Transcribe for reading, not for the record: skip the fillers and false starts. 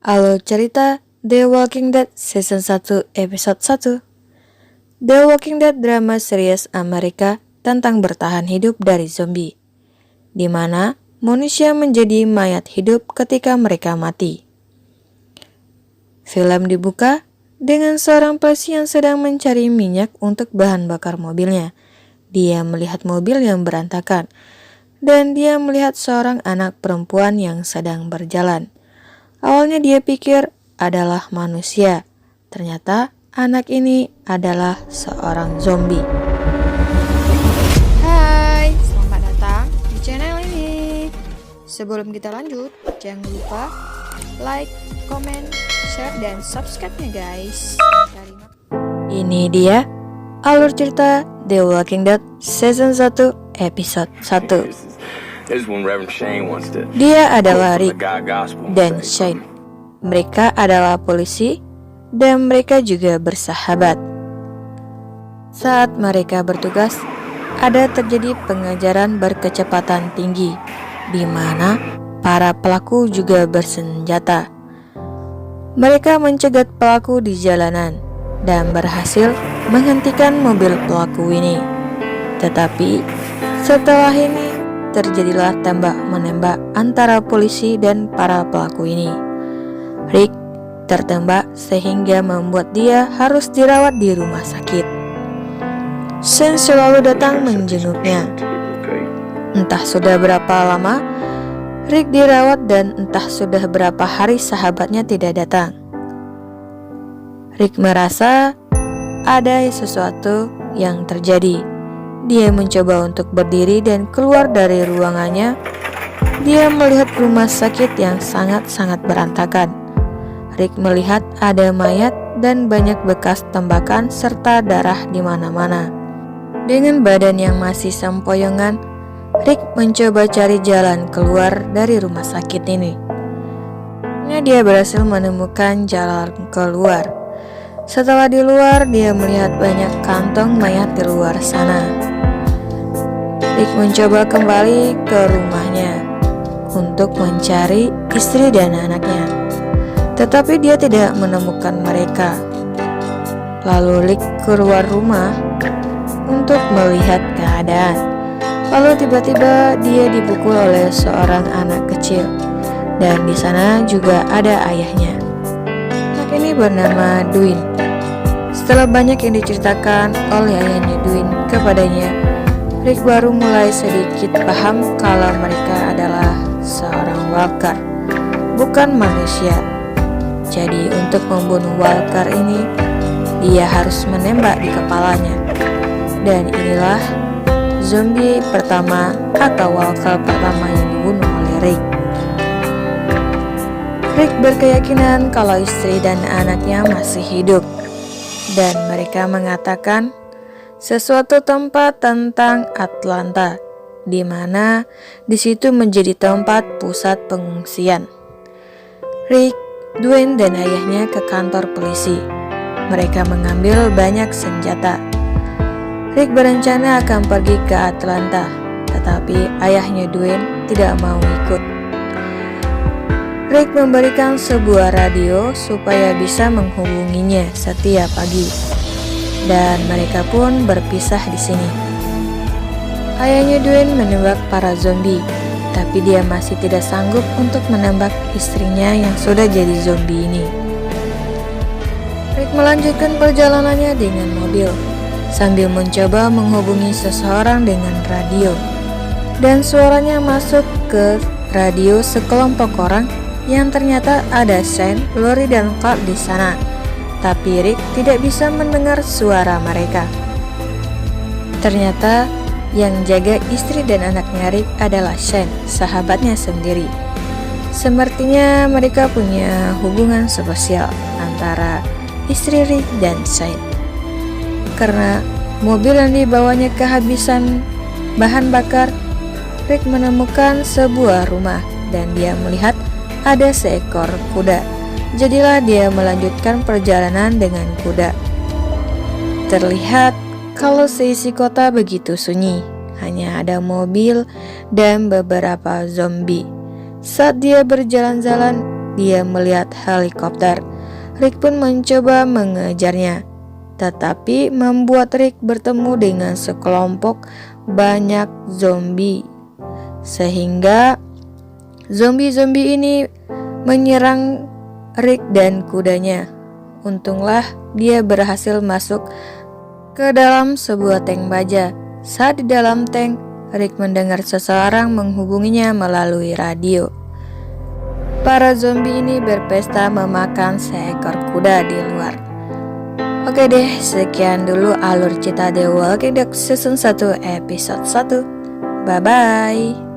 Alur cerita The Walking Dead Season 1 Episode 1. The Walking Dead drama series Amerika tentang bertahan hidup dari zombie, di mana manusia menjadi mayat hidup ketika mereka mati. Film dibuka dengan seorang polisi yang sedang mencari minyak untuk bahan bakar mobilnya. Dia melihat mobil yang berantakan, dan dia melihat seorang anak perempuan yang sedang berjalan. Awalnya dia pikir adalah manusia, ternyata anak ini adalah seorang zombie. Hai, selamat datang di channel ini. Sebelum kita lanjut, jangan lupa like, comment, share, dan subscribe-nya guys. Ini dia alur cerita The Walking Dead Season 1 Episode 1. Dia adalah Rick dan Shane. Mereka adalah polisi dan mereka juga bersahabat. Saat mereka bertugas, ada terjadi pengejaran berkecepatan tinggi di mana para pelaku juga bersenjata. Mereka mencegat pelaku di jalanan dan berhasil menghentikan mobil pelaku ini. Tetapi setelah ini terjadilah tembak-menembak antara polisi dan para pelaku ini. Rick tertembak sehingga membuat dia harus dirawat di rumah sakit. Shane selalu datang menjenguknya. Entah sudah berapa lama Rick dirawat dan entah sudah berapa hari sahabatnya tidak datang. Rick merasa ada sesuatu yang terjadi. Dia mencoba untuk berdiri dan keluar dari ruangannya. Dia melihat rumah sakit yang sangat-sangat berantakan. Rick melihat ada mayat dan banyak bekas tembakan serta darah di mana-mana. Dengan badan yang masih sempoyongan, Rick mencoba cari jalan keluar dari rumah sakit ini. Dia berhasil menemukan jalan keluar. Setelah di luar, dia melihat banyak kantong mayat di luar sana. Rick mencoba kembali ke rumahnya untuk mencari istri dan anaknya, tetapi dia tidak menemukan mereka. Lalu Rick keluar rumah untuk melihat keadaan. Lalu tiba-tiba dia dipukul oleh seorang anak kecil, dan di sana juga ada ayahnya. Anak ini bernama Dwayne. Setelah banyak yang diceritakan oleh ayahnya Dwayne kepadanya, Rick baru mulai sedikit paham kalau mereka adalah seorang walker, bukan manusia. Jadi untuk membunuh walker ini, dia harus menembak di kepalanya. Dan inilah zombie pertama atau walker pertama yang dibunuh oleh Rick. Rick berkeyakinan kalau istri dan anaknya masih hidup, dan mereka mengatakan sesuatu tempat tentang Atlanta, di mana di situ menjadi tempat pusat pengungsian. Rick, Dwayne, dan ayahnya ke kantor polisi. Mereka mengambil banyak senjata. Rick berencana akan pergi ke Atlanta, tetapi ayahnya Dwayne tidak mau ikut. Rick memberikan sebuah radio supaya bisa menghubunginya setiap pagi. Dan mereka pun berpisah di sini. Ayahnya Dwayne menembak para zombie, tapi dia masih tidak sanggup untuk menembak istrinya yang sudah jadi zombie ini. Rick melanjutkan perjalanannya dengan mobil, sambil mencoba menghubungi seseorang dengan radio. Dan suaranya masuk ke radio sekelompok orang yang ternyata ada Shane, Lori, dan Clark di sana. Tapi Rick tidak bisa mendengar suara mereka. Ternyata yang jaga istri dan anaknya Rick adalah Shane, sahabatnya sendiri. Sepertinya mereka punya hubungan spesial antara istri Rick dan Shane. Karena mobil yang dibawanya kehabisan bahan bakar, Rick menemukan sebuah rumah dan dia melihat ada seekor kuda. Jadilah dia melanjutkan perjalanan dengan kuda. Terlihat kalau seisi kota begitu sunyi, hanya ada mobil dan beberapa zombie. Saat dia berjalan-jalan, dia melihat helikopter. Rick pun mencoba mengejarnya, tetapi membuat Rick bertemu dengan sekelompok banyak zombie, sehingga zombie-zombie ini menyerang Rick dan kudanya. Untunglah dia berhasil masuk ke dalam sebuah tank baja. Saat di dalam tank, Rick mendengar seseorang menghubunginya melalui radio. Para zombie ini berpesta memakan seekor kuda di luar. Oke deh, sekian dulu alur cerita The Walking Dead season 1 episode 1. Bye-bye.